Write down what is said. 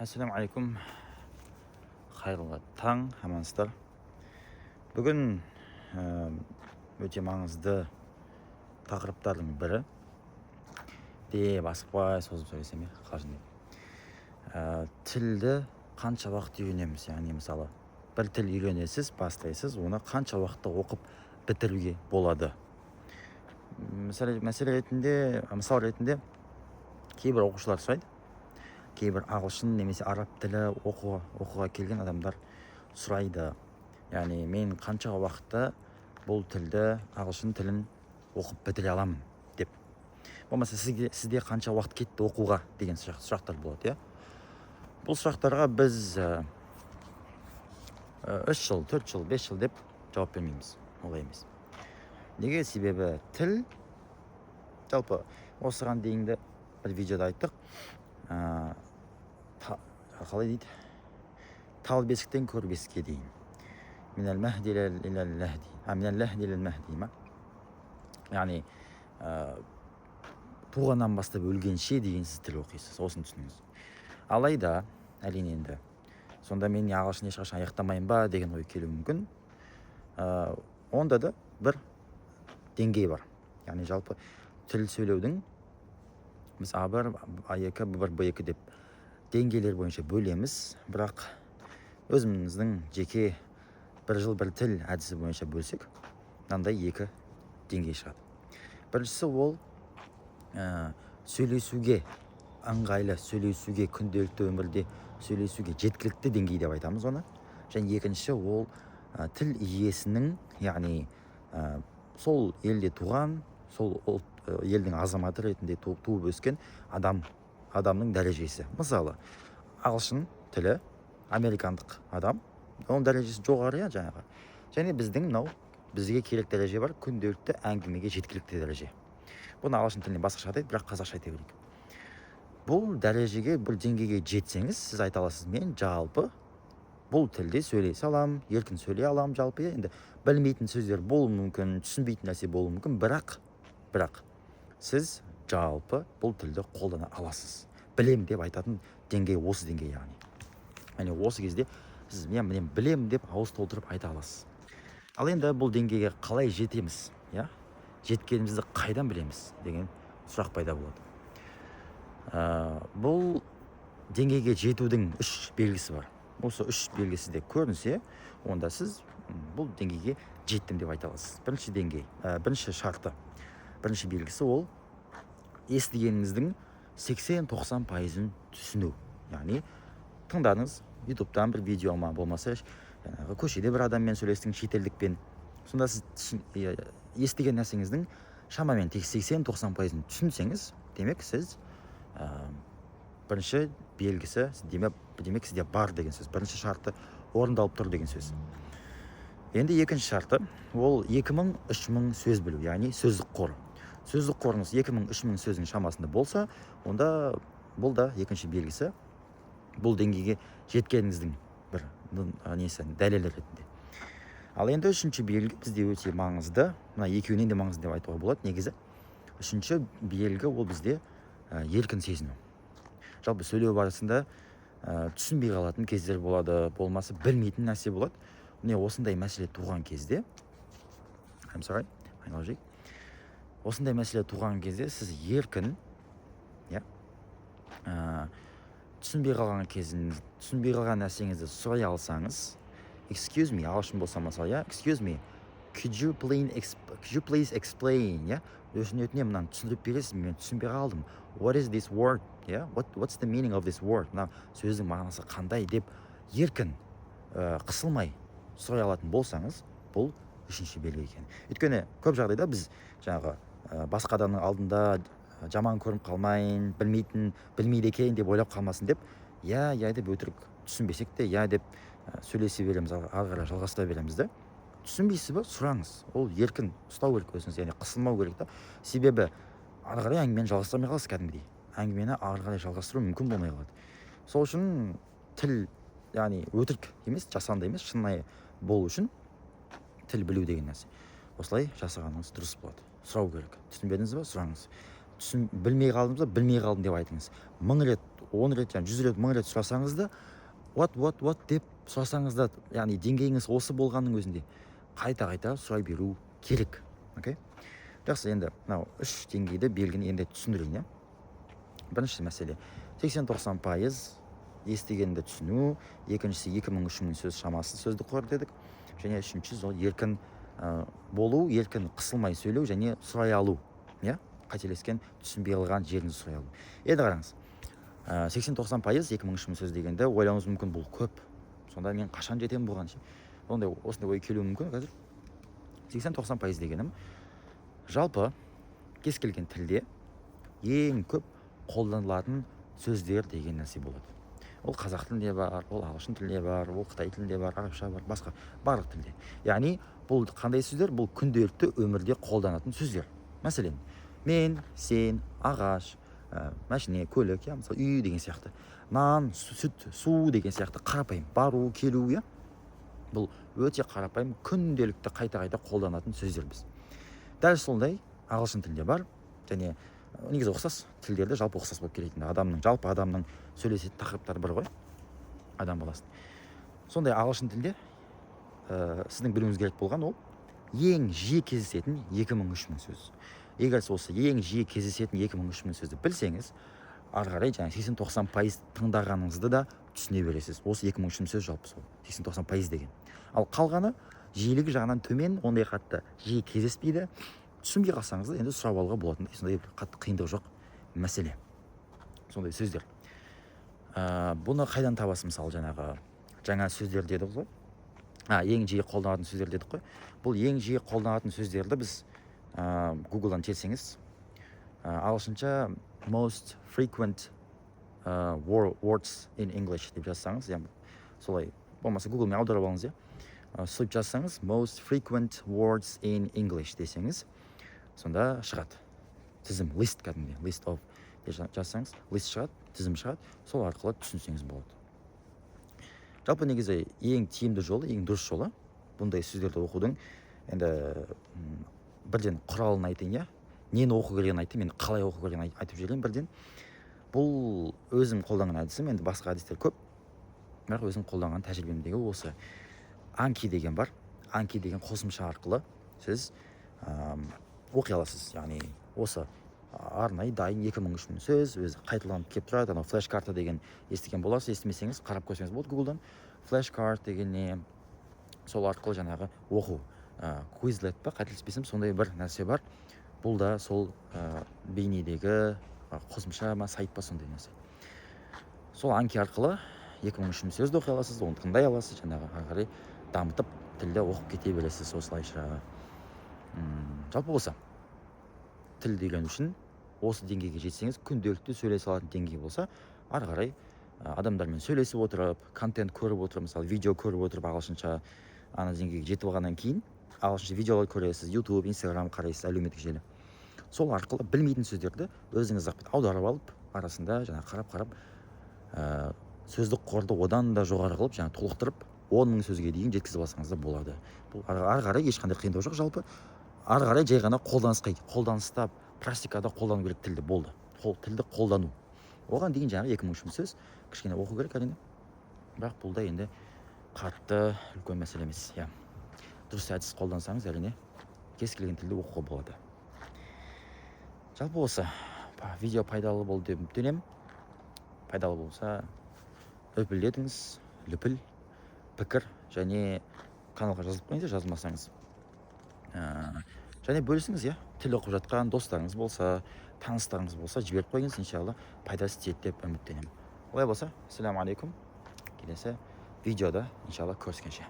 Assalamu алейкум. Қайырлы таң, амансыздар. Бүгін өте маңызды тақырыптардың бірі деп асықпай созып сөйлесем, қалжың деп. Тілді қанша уақыт үйренеміз? Яғни мысалы, бір тіл үйренесіз, бастайсыз, оны қанша уақытта оқып бітіруге болады? Мысал ретінде кейбір оқушылар сұрайды. Кейбір ағылшын немесе араб тілі оқуға келген адамдар сұрайды. Яғни мен қанша уақытта бұл тілді, ағылшын тілін оқып бітіре аламын деп. Болмаса сізде қанша уақыт кетті оқуға деген сұрақтар болады, Бұл сұрақтарға біз 3 жыл, 4 жыл, 5 жыл деп жауап бермейміз. Олай емес. Неге? Себебі тіл, жалпы осыған дейінгі бір видеода айттық, қалай дейді, тал бесіктен көр бесікке дейін, минал махди илал лахди ма, яғни туғаннан бастап өлгенше деген сіз тіл оқисыз, осыны түсініңіз. Алайда әрине енді сонда мен ағылшын ешқашан аяқтамайын ба деген ой келуі мүмкін. Онда да бір деңгей бар. Яғни жалпы тіл сөйлеудің біз А1, А2, Б1, Б2 деп деңгейлер бойынша бөлеміз. Бірақ өзіміздің жеке бір жыл бір тіл әдісі бойынша бөлсек, мынандай 2 деңгей шығады. Біріншісі ол сөйлесуге ыңғайлы, сөйлесуге, күнделікті өмірде сөйлесуге жеткілікті деңгей деп айтамыз оны. Және екінші ол тіл иесінің, яғни сол елде туған, сол елдің азаматы ретінде туып өскен адамның дәрежесі. Мысалы, ағылшын тілі американдық адам, оның дәрежесі жоғары, жаңағы. Және бізге керек дәреже бар, күнделікті әңгімеге жеткілікті дәреже. Бұны ағылшын тіліне басқаша айтады, бірақ қазақша айта берейік. Бұл дәрежеге, бұл деңгейге жетсеңіз, сіз айта аласыз, мен жалпы бұл тілде сөйлей салам, еркін сөйлей алам, жалпы. Енді білмейтін сөздер болуы мүмкін, түсінбейтін нәрсе болуы мүмкін, бірақ сіз жалпы бұл тілді қолдана аласыз. Білем деп айтатын деңгей осы деңгей, яғни. Яғни осы кезде сіз мен білем деп ауыз толтырып айта аласыз. Ал енді бұл деңгейге қалай жетеміз, жеткенімізді қайдан білеміз деген сұрақ пайда болады. Бұл деңгейге жетудің 3 белгісі бар. Осы 3 белгісі де көрінсе, онда сіз бұл деңгейге жеттім деп айта аласыз. Бірінші шарты, бірінші белгісі ол естігеніңіздің 80-90%-ын түсіну. Яғни тыңдадыңыз, ютубтан бір видео ма, болмаса көшеде бір адаммен сөйлестің, шетелдікпен. Сонда сіз естіген нәрсеңіздің шамамен 80-90%-ын түсінсеңіз, демек сіз бірінші белгісі, демек сізде бар деген сөз. Бірінші шарты орындалып тұр деген сөз. Енді екінші шарты, ол 2000-3000 сөз білу, яғни сөздік қор. Сөздік қорыңыз 2000-3000 сөздің шамасында болса, онда бұл да екінші белгісі, бұл деңгейге жеткеніңіздің бір дәлелі ретінде. Ал енді үшінші белгі бізде өте маңызды, мына екеуінен де маңызды деп айтуға болады негізі. Үшінші белгі ол бізде еркін сезіну. Жалпы сөйлеу барысында түсінбей қалатын кездер болады, болмасы білмейтін нәрсе болады. Міне осындай мәселе туған кезде, осындай мәселе туған кезде сіз еркін, түсінбей қалған нәрсеңізді сұрай алсаңыз, excuse me, ағылшын болса мысалы, excuse me, could you please explain, өтінемін, мынаны түсіндіріп бересіз, мен түсінбей қалдым. What is this word? What's the meaning of this word? Сөздің мағынасы қандай деп еркін, қысылмай сұрай алатын болсаңыз, бұл үшінші белгі екен. Өйткені көп жағдайда біз жаңағы басқа адамның алдында жаман көрініп қалмайын, білмейді екен деп ойлап қалмасын деп, деп өтірік түсінбесек те, деп сөйлесе береміз, ары қарай жалғастыра береміз де. Түсінбейсіз ба? Сұраңыз. Ол еркін ұстау керек өзіңіз, яғни қысылмау керек та. Себебі ары қарай әңгімені жалғастырмай қаласыз кәдімгідей. Әңгімені ары қарай жалғастыру мүмкін болмай қалады. Сол үшін тіл, яғни өтірік емес, жасанды емес, шынайы болу үшін тіл білу деген нәрсе. Осылай жасағаныңыз дұрыс болады. Сұрау керек. Түсінбедіңіз ба? Сұраңыз. Білмей қалдыңыз ба? Білмей қалдым деп айтыңыз. 1000 рет 10 рет, 100 рет, 1000 рет сұрасаңыз да what деп сұрасаңыз да, яғни деңгейіңіз осы болғанның өзінде қайта сұрай беру керек. Окей? Жақсы, енді мынау 3 деңгейді белгіні енді түсіндірейін, иә. Бірінші мәселе 80-90% естігенді түсіну, екіншісі 2000-3000 сөз шамасы сөзді қор дедік, және үшіншісі ол еркін болу, еркін қысылмай сөйлеу және сұрай алу, иә, қателескен түсінбей қалған жеріңізді сұрай алу. Енді қараңыз, 80-90% 2000-3000 сөз дегенде ойлауыңыз мүмкін бұл көп, сонда мен қашан жетемін бұған? Осындай ой келуі мүмкін. Қазір 80-90% дегенім жалпы кез келген тілде ең көп қолданылатын сөздер деген нәрсе болады. Ол қазақ тілінде бар, ол ағылшын тілінде бар, ол қытай тілінде бар, арабша бар, басқа барлық тілде. Яғни бұл қандай сөздер? Бұл күнделікті өмірде қолданатын сөздер. Мәселен, мен, сен, ағаш, машина, көлік, мысалы үй деген сияқты, нан, сүт, су деген сияқты қарапайым, бару, келу, иә. Бұл өте қарапайым, күнделікті қайта қолданатын сөздер біз. Дәл сондай ағылшын тілінде бар, және негізі ұқсас, тілдерді жалпы ұқсас болып келетін. Жалпы адамның сөйлесетін тақырыптары бір ғой, адам баласын. Сондай ағылшын тілде сіздің білуіңіз керек болған ол ең жиі кездесетін 2000-3000 сөз. Егер осы ең жиі кездесетін 2000-3000 сөзді білсеңіз, ары қарай 80-90% тыңдағаныңызды да түсіне бересіз. Осы 2000-3000 сөз жалпы сол 80-90% деген. Ал қалғаны жиілігі жағынан төмен, ондай қатты жиі кездеспейді. Түсінбей қалсаңыз да енді сұрап алуға болатындай, сондай қатты қиындық жоқ мәселе. Сондай сөздер. Бұны қайдан табасыз? Мысалы жаңа сөздер дедік қой. Ең жиі қолданатын сөздер дедік қой. Бұл ең жиі қолданатын сөздерді біз Google-дан терсеңіз, ағылшынша most frequent words in English деп жазсаңыз, солай болмаса Google-мен аударып алыңыз, сөйтіп жазсаңыз most frequent words in English десеңіз, сонда шығады тізім, list кәдімгі, list of жазсаңыз, list шығады, тізім шығады, сол арқылы түсінсеңіз болады. Жалпы негізі ең тиімді жолы, ең дұрыс жолы бұндай сөздерді оқудың, енді бірден құралын айтайын, нені оқу керегін айтайын, мен қалай оқу керегін айтып жіберейін бірден. Бұл өзім қолданған әдісім, енді басқа әдістер көп, бірақ өзім қолданған тәжірибемдегі осы Anki деген бар. Anki деген қосымша арқылы сіз оқи аласыз. Яғни осы арнайы дайын 2000-3000 сөз, өзі қайталанып келіп тұрады. Анау флеш-карта деген естіген боласыз, естімесеңіз қарап көрсеңіз болады Google-дан. Флеш-карт деген не? Сол арқылы жаңағы оқу. Quizlet па, қателеспесем, сондай бір нәрсе бар. Бұл да сол бейнедегі қосымша ма, сайт па, сондай нәрсе. Сол Anki арқылы 2000-3000 сөзді оқи аласыз, оны тыңдай аласыз, жаңағы ары қарай дамытып тілді оқып кете бересіз осылайша. Жалпы болса, тілді үйрену үшін осы деңгейге жетсеңіз, күнделікті сөйлесе алатын деңгей болса, ары қарай адамдармен сөйлесіп отырып, контент көріп отырып, мысалы видео көріп отырып, ағылшынша ана деңгейге жетіп алғаннан кейін, ағылшынша видеолар көресіз, YouTube, Instagram қарайсыз, әлеуметтік желі. Сол арқылы білмейтін сөздерді өзіңіз аударып алып, арасында қарап сөздік қорды одан да жоғары қылып, толықтырып, 10 000 сөзге дейін жеткізіп алсаңыз да болады. Бұл ары қарай ешқандай қиындық жоқ, жалпы. Ары қарай жай ғана қолданыста, практикада қолдану керек тілді, болды. Тілді қолдану. Оған дейін 2000-3000 сөз кішкене оқу керек әрине. Бірақ бұл да енді қатты үлкен мәселе емес. Дұрыс әдіс қолдансаңыз әрине кез келген тілді оқуға болады. Жалпы осы видео пайдалы болды деп үміттенемін. Пайдалы болса лүпілдетіңіз, лүпіл, пікір және каналға жазылып қойыңыз, жазылмасаңыз. Және бөлісіңіз, тіл оқып жатқан достарыңыз болса, таныстарыңыз болса, жіберіп қойыңыз, иншалла пайдасы тиеді деп үміттенемін. Олай болса, ассаламу алейкум. Келесі видеода иншалла көріскенше.